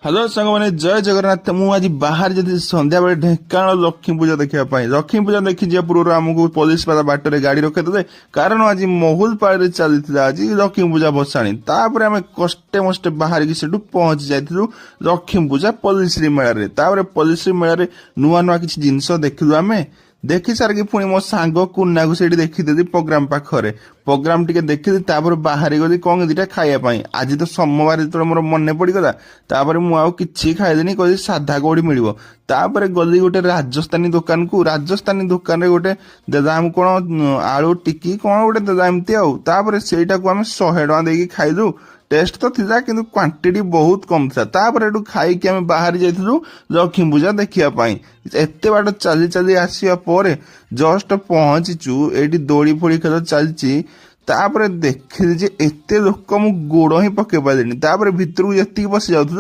hello सांग मैंने जय जगन्नाथ मुझे बाहर जब संध्या बेले ढेंकानाल लक्ष्मी पूजा देखा लक्ष्मी पूजा देखी जा पूर्व आमको पुलिस वाला बाटर गाड़ी रखे कारण आज महुलपाड़ चली आज लक्ष्मी पूजा भसाणी तापर आम कष्टे मष्टे बाहर की सेठू पहुंची जाइलु लक्ष्मी पूजा पल्लीश्री मेला तापर पल्लीश्री मेला नुआ नुआ किसी जिनस देखलु आम देखी सारिकी पुणी मो सांग कुन्ना को सेठी देखीदी प्रोग्राम पाखरे प्रोग्राम टिके देखी तापर बाहरी गली कौन दीटा खाइबा आज तो सोमवार जो मोर मन पड़गला तापर मुझे खाइदेनी कह साधा कौड़ी मिल तापर गली गोटे राजस्थानी दुकान को राजस्थानी दुकान गोटे दाम कौन आलू टिकी कौन गोटे दाम एमती सेटा को आम 100 टका देकी खाइलु टेस्ट तो थिला किंतु क्वांटिटी बहुत कम था तापर एटू खाइकी आम बाहर जाइलु लक्ष्मी पूजा देखा एते बाट चली चली आसिया पर जस्ट पहुंचीचु एटी दोड़ी फोड़ी खेल चलची तापर देखिली जे एते लोक मु गोड़ ही पके पारे तापर भितर को जति पशि जाउथु